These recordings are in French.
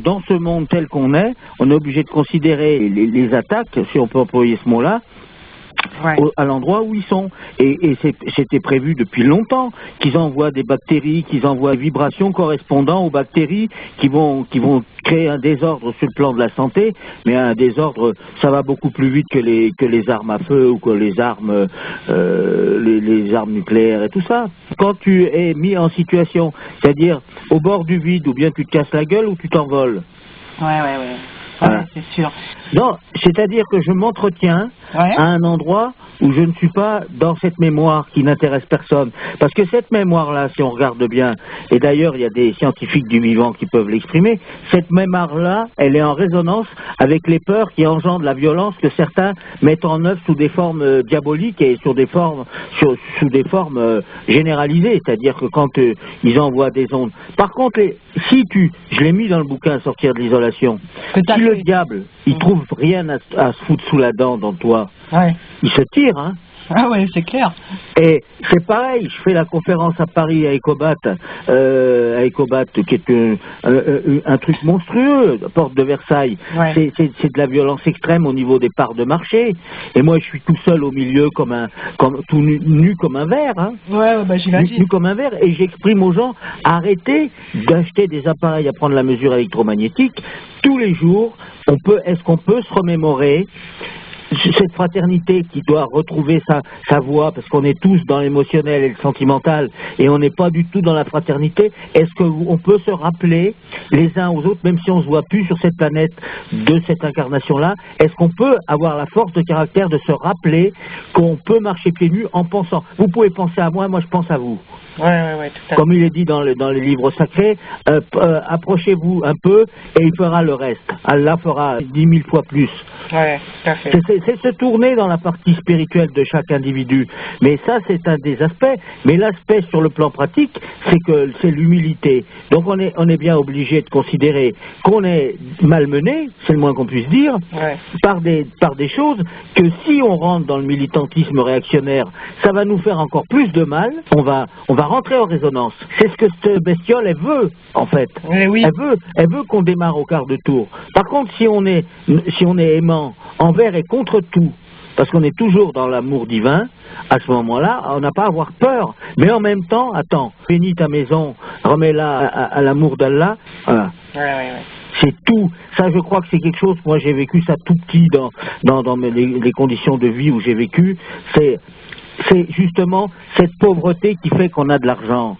Dans ce monde tel qu'on est, on est obligé de considérer les attaques, si on peut employer ce mot-là, à l'endroit où ils sont. Et c'était prévu depuis longtemps qu'ils envoient des bactéries, qu'ils envoient des vibrations correspondant aux bactéries qui vont créer un désordre sur le plan de la santé, mais un désordre, ça va beaucoup plus vite que les armes à feu ou que les armes nucléaires et tout ça. Quand tu es mis en situation, c'est-à-dire au bord du vide, ou bien tu te casses la gueule ou tu t'envoles. Voilà. C'est sûr. Non, c'est-à-dire que je m'entretiens à un endroit où je ne suis pas dans cette mémoire qui n'intéresse personne. Parce que cette mémoire-là, si on regarde bien, et d'ailleurs il y a des scientifiques du vivant qui peuvent l'exprimer, cette mémoire-là, elle est en résonance avec les peurs qui engendrent la violence que certains mettent en œuvre sous des formes diaboliques et sous des formes généralisées. C'est-à-dire que quand ils envoient des ondes. Par contre, je l'ai mis dans le bouquin Sortir de l'isolation, si le diable, il trouve rien à se foutre sous la dent dans toi, il se tire, hein. Ah ouais, c'est clair. Et c'est pareil, je fais la conférence à Paris à Ecobat, qui est un truc monstrueux, porte de Versailles. C'est de la violence extrême au niveau des parts de marché. Et moi, je suis tout seul au milieu, tout nu comme un verre. Hein. J'imagine. Nu comme un verre. Et j'exprime aux gens, arrêtez d'acheter des appareils à prendre la mesure électromagnétique. Tous les jours, est-ce qu'on peut se remémorer cette fraternité qui doit retrouver sa voix, parce qu'on est tous dans l'émotionnel et le sentimental, et on n'est pas du tout dans la fraternité. Est-ce qu'on peut se rappeler les uns aux autres, même si on ne se voit plus sur cette planète de cette incarnation-là, est-ce qu'on peut avoir la force de caractère de se rappeler qu'on peut marcher pieds nus en pensant? Vous pouvez penser à moi, moi je pense à vous. Tout à fait. Comme il est dit dans les livres sacrés, approchez-vous un peu et il fera le reste. Allah fera 10 000 fois plus. Tout à fait. C'est se tourner dans la partie spirituelle de chaque individu. Mais ça, c'est un des aspects. Mais l'aspect sur le plan pratique, c'est l'humilité. Donc on est bien obligé de considérer qu'on est malmené, c'est le moins qu'on puisse dire, par des choses que si on rentre dans le militantisme réactionnaire, ça va nous faire encore plus de mal. On va rentrer en résonance. C'est ce que cette bestiole, elle veut, en fait. Elle veut qu'on démarre au quart de tour. Par contre, si on est aimant envers et contre tout, parce qu'on est toujours dans l'amour divin, à ce moment-là, on n'a pas à avoir peur. Mais en même temps, attends, bénis ta maison, remets-la à l'amour d'Allah. Voilà. C'est tout. Ça, je crois que c'est quelque chose, moi j'ai vécu ça tout petit dans les conditions de vie où j'ai vécu. C'est justement cette pauvreté qui fait qu'on a de l'argent.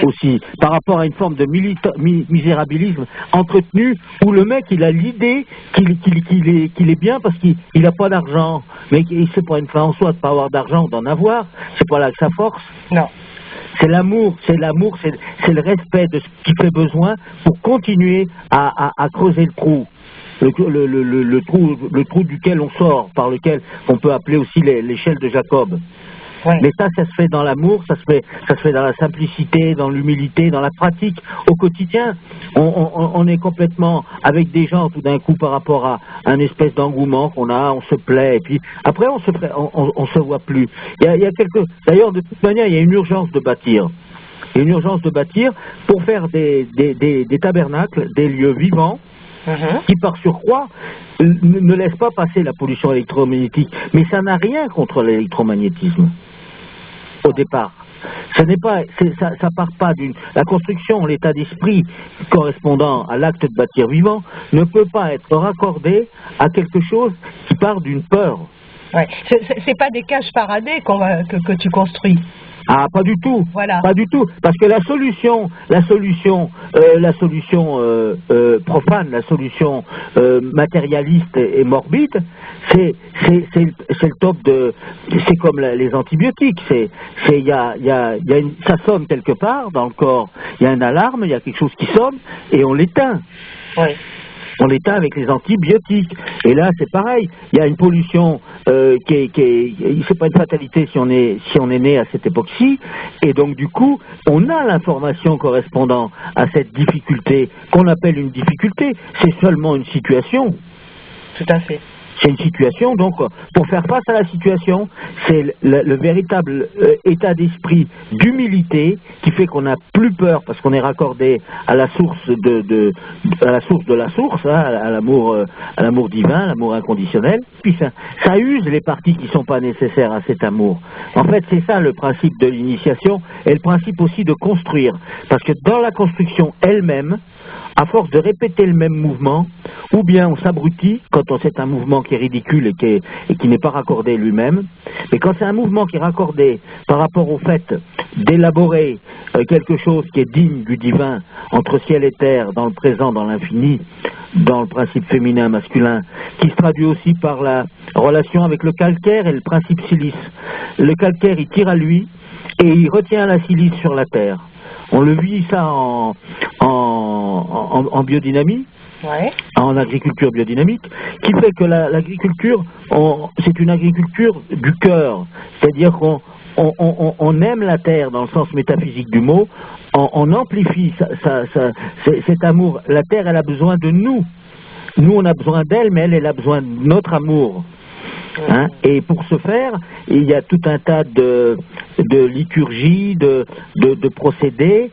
Aussi, par rapport à une forme de misérabilisme entretenu, où le mec il a l'idée qu'il est bien parce qu'il n'a pas d'argent, mais c'est pas une fin en soi de pas avoir d'argent ou d'en avoir, c'est pas là que ça force. Non. C'est l'amour, c'est le respect de ce qui fait besoin pour continuer à creuser le trou. Le trou duquel on sort, par lequel on peut appeler aussi l'échelle de Jacob. Mais ça se fait dans l'amour, ça se fait dans la simplicité, dans l'humilité, dans la pratique au quotidien. On est complètement avec des gens tout d'un coup par rapport à un espèce d'engouement qu'on a, on se plaît, et puis après on se voit plus. D'ailleurs, de toute manière, il y a une urgence de bâtir. Il y a une urgence de bâtir pour faire des tabernacles, des lieux vivants, qui par surcroît ne laissent pas passer la pollution électromagnétique. Mais ça n'a rien contre l'électromagnétisme. Au départ, ça part pas la construction, l'état d'esprit correspondant à l'acte de bâtir vivant ne peut pas être raccordé à quelque chose qui part d'une peur. C'est pas des cages paradis que tu construis. Ah, pas du tout. Voilà. Pas du tout. Parce que la solution profane, la solution matérialiste et morbide, c'est le top c'est comme les antibiotiques. Ça sonne quelque part dans le corps. Il y a une alarme, il y a quelque chose qui sonne et on l'éteint. On l'éteint avec les antibiotiques. Et là, c'est pareil. Il y a une pollution c'est pas une fatalité si on est né à cette époque-ci. Et donc, du coup, on a l'information correspondant à cette difficulté qu'on appelle une difficulté. C'est seulement une situation. Tout à fait. C'est une situation, donc, pour faire face à la situation, c'est le véritable état d'esprit d'humilité qui fait qu'on n'a plus peur parce qu'on est raccordé à la source à la source de la source, hein, à l'amour divin, à l'amour inconditionnel. Puis ça use les parties qui ne sont pas nécessaires à cet amour. En fait, c'est ça le principe de l'initiation et le principe aussi de construire. Parce que dans la construction elle-même, à force de répéter le même mouvement, ou bien on s'abrutit quand c'est un mouvement qui est ridicule et qui n'est pas raccordé lui-même, mais quand c'est un mouvement qui est raccordé par rapport au fait d'élaborer quelque chose qui est digne du divin, entre ciel et terre, dans le présent, dans l'infini, dans le principe féminin-masculin, qui se traduit aussi par la relation avec le calcaire et le principe silice. Le calcaire, il tire à lui et il retient la silice sur la terre. On le vit ça en biodynamie, ouais. En agriculture biodynamique, qui fait que l'agriculture, c'est une agriculture du cœur, c'est-à-dire qu'on aime la terre dans le sens métaphysique du mot, on amplifie cet amour. La terre, elle a besoin de nous. Nous, on a besoin d'elle, mais elle a besoin de notre amour. Hein? Et pour ce faire, il y a tout un tas de liturgies, de procédés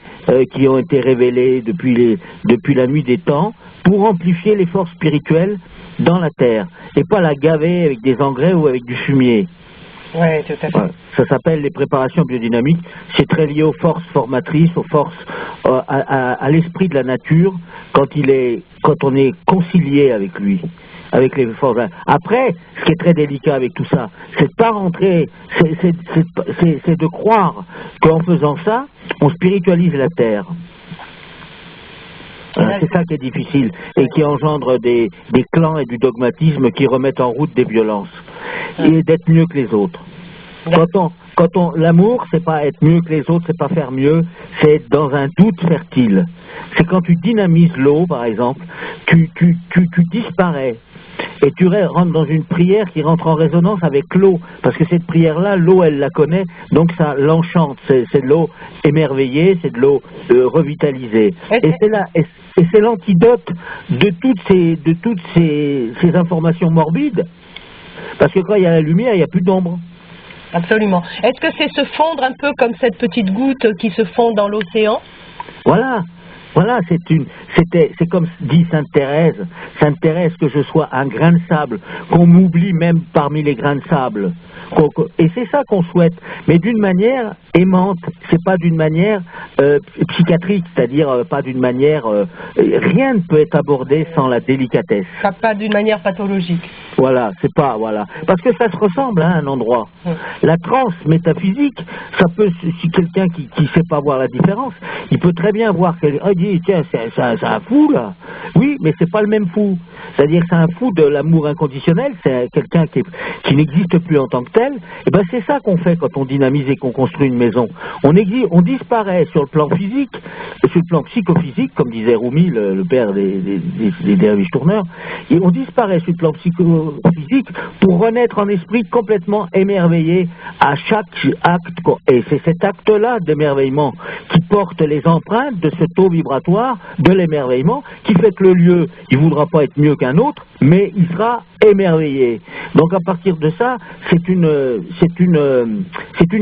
qui ont été révélés depuis la nuit des temps pour amplifier les forces spirituelles dans la terre et pas la gaver avec des engrais ou avec du fumier. Oui, tout à fait. Voilà. Ça s'appelle les préparations biodynamiques. C'est très lié aux forces formatrices, aux forces, à l'esprit de la nature quand on est concilié avec lui. Avec les forces. Après, ce qui est très délicat avec tout ça, c'est de pas rentrer, c'est de croire qu'en faisant ça, on spiritualise la terre. C'est ça qui est difficile et qui engendre des clans et du dogmatisme qui remettent en route des violences et d'être mieux que les autres. L'amour, c'est pas être mieux que les autres, c'est pas faire mieux, c'est être dans un doute fertile. C'est quand tu dynamises l'eau, par exemple, tu disparais. Et tu rentres dans une prière qui rentre en résonance avec l'eau, parce que cette prière-là, l'eau, elle la connaît, donc ça l'enchante. C'est de l'eau émerveillée, c'est de l'eau revitalisée. Et c'est l'antidote de toutes ces informations morbides, parce que quand il y a la lumière, il n'y a plus d'ombre. Absolument. Est-ce que c'est se fondre un peu comme cette petite goutte qui se fond dans l'océan? Voilà, c'est comme dit Sainte Thérèse. Sainte Thérèse, que je sois un grain de sable, qu'on m'oublie même parmi les grains de sable. Et c'est ça qu'on souhaite, mais d'une manière aimante, c'est pas d'une manière psychiatrique, c'est-à-dire pas d'une manière... rien ne peut être abordé sans la délicatesse. Pas d'une manière pathologique. Voilà, c'est pas, voilà. Parce que ça se ressemble à un endroit. La transe métaphysique, ça peut, si quelqu'un qui sait pas voir la différence, il peut très bien voir quelqu'un, il dit, tiens, c'est un fou, là. Oui, mais c'est pas le même fou. C'est-à-dire que c'est un fou de l'amour inconditionnel, c'est quelqu'un qui n'existe plus en tant que tel. Et ben, c'est ça qu'on fait quand on dynamise et qu'on construit une maison. On disparaît sur le plan physique, sur le plan psychophysique, comme disait Rumi, le père des derviches tourneurs, et on disparaît sur le plan psychophysique pour renaître en esprit complètement émerveillé à chaque acte. Et c'est cet acte-là d'émerveillement qui porte les empreintes de ce taux vibratoire de l'émerveillement qui fait que le lieu, il ne voudra pas être mieux qu'un autre, mais il sera émerveillé. Donc à partir de ça, c'est une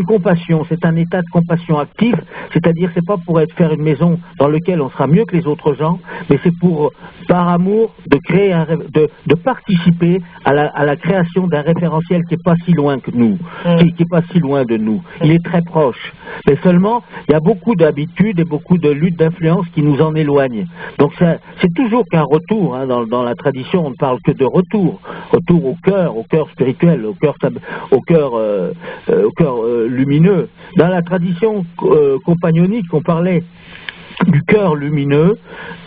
compassion, c'est un état de compassion actif, c'est-à-dire c'est pas pour faire une maison dans laquelle on sera mieux que les autres gens, mais c'est pour, par amour, de créer de participer à la création d'un référentiel qui est pas si loin que nous, qui est pas si loin de nous. Il est très proche. Mais seulement, il y a beaucoup d'habitudes et beaucoup de luttes d'influence qui nous en éloignent. Donc c'est toujours qu'un retour, hein, dans la tradition, on ne parle que de retour au cœur spirituel, au cœur lumineux. Dans la tradition compagnonique, on parlait du cœur lumineux,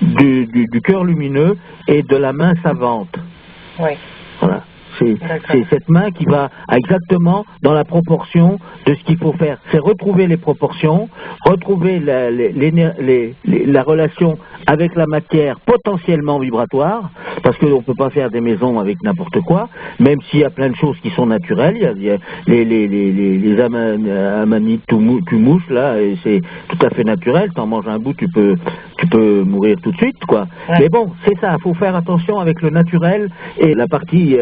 du cœur lumineux et de la main savante. Oui. Voilà. C'est cette main qui va exactement dans la proportion de ce qu'il faut faire. C'est retrouver les proportions, retrouver la relation avec la matière potentiellement vibratoire, parce qu'on ne peut pas faire des maisons avec n'importe quoi, même s'il y a plein de choses qui sont naturelles. Il y a les amanites tu mouches, là, et c'est tout à fait naturel. T'en manges un bout, tu peux mourir tout de suite, quoi. Ouais. Mais bon, c'est ça, il faut faire attention avec le naturel et la partie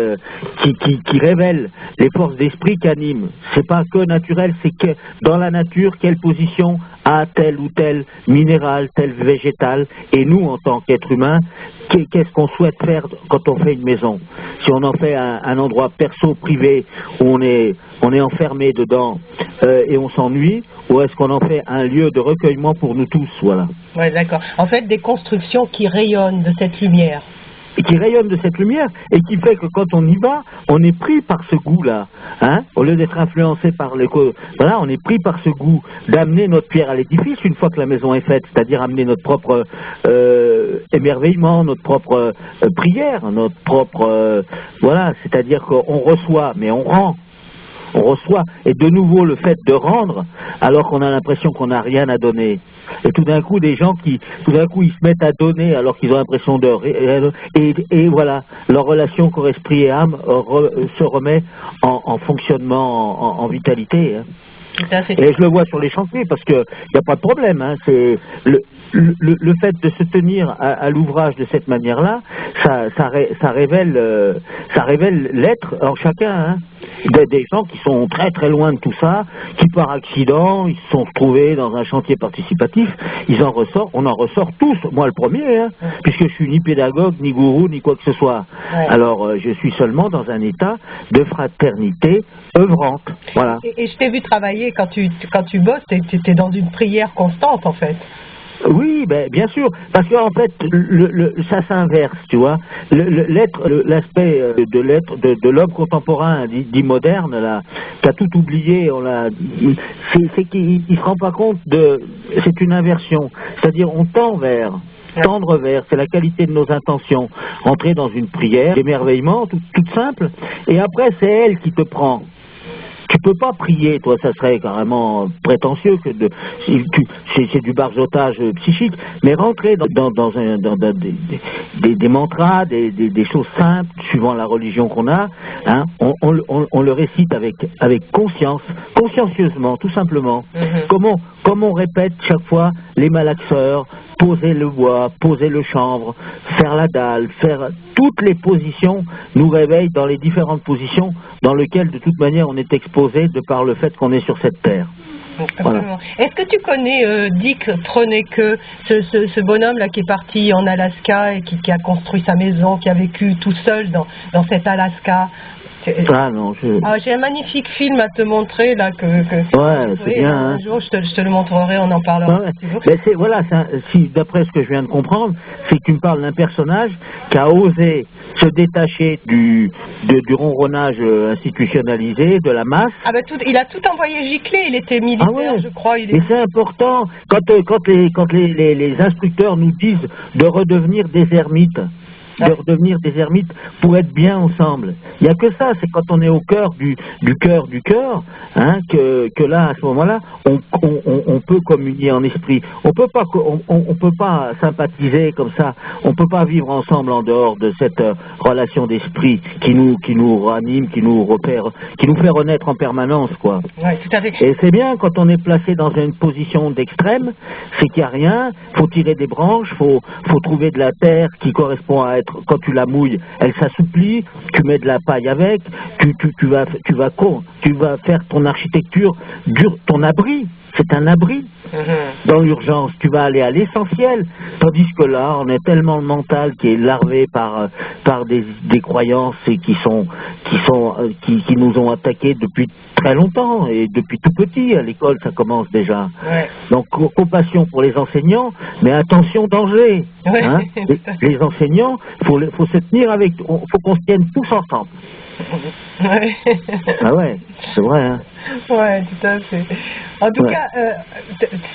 qui révèle les forces d'esprit qui animent. C'est pas que naturel, c'est que dans la nature, quelle position a tel ou tel minéral, tel végétal, et nous, en tant qu'êtres humains, qu'est-ce qu'on souhaite faire quand on fait une maison? Si on en fait un endroit perso, privé, où on est enfermé dedans et on s'ennuie, ou est-ce qu'on en fait un lieu de recueillement pour nous tous, voilà. Ouais, d'accord. En fait, des constructions qui rayonnent de cette lumière. Et qui rayonne de cette lumière, et qui fait que quand on y va, on est pris par ce goût-là, hein, au lieu d'être influencé par voilà, on est pris par ce goût d'amener notre pierre à l'édifice une fois que la maison est faite, c'est-à-dire amener notre propre émerveillement, notre propre prière, notre propre voilà, c'est-à-dire qu'on reçoit, mais on rend. On reçoit, et de nouveau le fait de rendre, alors qu'on a l'impression qu'on n'a rien à donner. Et tout d'un coup, des gens tout d'un coup, ils se mettent à donner alors qu'ils ont l'impression et voilà, leur relation corps, esprit et âme se remet en fonctionnement, en vitalité. Hein. Et je le vois sur les chantiers, parce qu'il n'y a pas de problème. Hein, c'est le fait de se tenir à l'ouvrage de cette manière-là, ça révèle l'être en chacun. Hein. Des gens qui sont très très loin de tout ça, qui par accident, ils se sont retrouvés dans un chantier participatif, on en ressort tous, moi le premier, hein, puisque je suis ni pédagogue, ni gourou, ni quoi que ce soit. Ouais. Alors je suis seulement dans un état de fraternité œuvrante. Voilà. Et je t'ai vu travailler quand tu bosses, tu es dans une prière constante en fait. Oui, ben, bien sûr, parce qu'en fait, ça s'inverse, tu vois. L'aspect de l'être, de l'homme contemporain, dit moderne, là, qui a tout oublié, c'est qu'il se rend pas compte c'est une inversion. C'est-à-dire, on tend vers. Tendre vers, c'est la qualité de nos intentions. Entrer dans une prière, d'émerveillement, toute simple, et après, c'est elle qui te prend. Tu peux pas prier, toi, ça serait carrément prétentieux que c'est du barjotage psychique, mais rentrer dans des mantras, des choses simples, suivant la religion qu'on a, hein, on le récite avec conscience, consciencieusement, tout simplement. Comme on répète chaque fois les malaxeurs, poser le bois, poser le chanvre, faire la dalle, faire toutes les positions nous réveillent dans les différentes positions dans lesquelles de toute manière on est exposé de par le fait qu'on est sur cette terre. Voilà. Est-ce que tu connais Dick Troneke, ce bonhomme là qui est parti en Alaska et qui a construit sa maison, qui a vécu tout seul dans cet Alaska? Ah non, j'ai un magnifique film à te montrer là ouais, c'est bien. Un jour, je te le montrerai, on en parlera. Ouais. Mais voilà, d'après ce que je viens de comprendre, c'est que tu me parles d'un personnage qui a osé se détacher du ronronnage institutionnalisé, de la masse. Ah ben il a tout envoyé gicler, il était militaire, je crois. Mais c'est important, quand les instructeurs nous disent de redevenir des ermites, pour être bien ensemble. Il n'y a que ça, c'est quand on est au cœur du cœur, hein, que là, à ce moment-là, on peut communier en esprit. On peut pas sympathiser comme ça. On peut pas vivre ensemble en dehors de cette relation d'esprit qui nous ranime, qui nous repère, qui nous fait renaître en permanence, quoi. Ouais, tout à fait. Et c'est bien quand on est placé dans une position d'extrême, c'est qu'il n'y a rien. Faut tirer des branches, faut trouver de la terre qui correspond à être. Quand tu la mouilles, elle s'assouplit, tu mets de la paille avec, tu vas faire ton architecture, ton abri, c'est un abri. Dans l'urgence, tu vas aller à l'essentiel, tandis que là, on est tellement le mental qui est larvé par des croyances et qui nous ont attaqués depuis très longtemps et depuis tout petit. À l'école, ça commence déjà. Ouais. Donc, compassion pour les enseignants, mais attention, danger. Ouais. Hein, les enseignants, faut se tenir faut qu'on se tienne tous ensemble. Ouais. Ah ouais, c'est vrai. Hein. Ouais, tout à fait. En tout cas,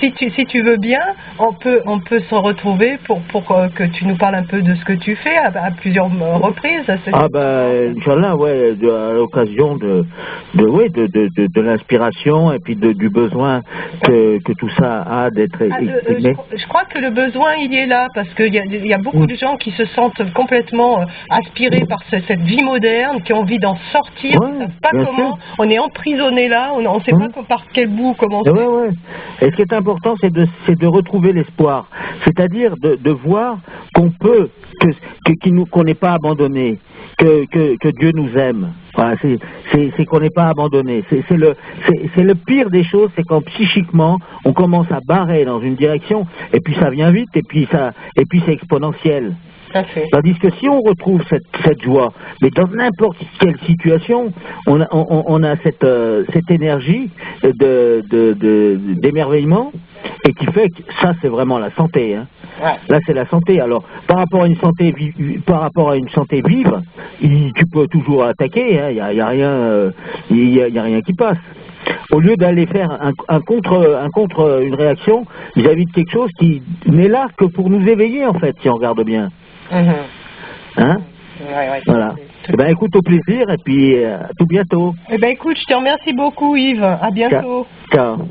si tu veux bien, on peut se retrouver pour que tu nous parles un peu de ce que tu fais à plusieurs reprises. Ah ben, Inch'Allah, ouais, à l'occasion de l'inspiration et puis du besoin que tout ça a d'être exprimé. Je crois que le besoin, il est là, parce qu'il y a beaucoup de gens qui se sentent complètement aspirés par cette vie moderne, qui ont envie d'en sortir, on ne sait pas comment, sûr. On est emprisonné là, on ne sait pas par quel bout commencer. Ouais. Et ce qui est important, c'est de retrouver l'espoir, c'est-à-dire de voir qu'on peut, qu'on n'est pas abandonné, que Dieu nous aime. Voilà, c'est qu'on n'est pas abandonné. C'est le pire des choses, c'est quand psychiquement on commence à barrer dans une direction et puis ça vient vite et puis c'est exponentiel. Tandis que si on retrouve cette joie, mais dans n'importe quelle situation, on a cette énergie d'émerveillement et qui fait que ça c'est vraiment la santé. Hein. Ouais. Là c'est la santé. Alors par rapport à une santé vive, tu peux toujours attaquer. Hein. Il y a rien qui passe. Au lieu d'aller faire une réaction vis-à-vis de quelque chose qui n'est là que pour nous éveiller en fait, si on regarde bien. Hein? Ouais, voilà. Eh ben écoute, au plaisir et puis à tout bientôt. Eh ben écoute, je te remercie beaucoup Yves. À bientôt. Ciao.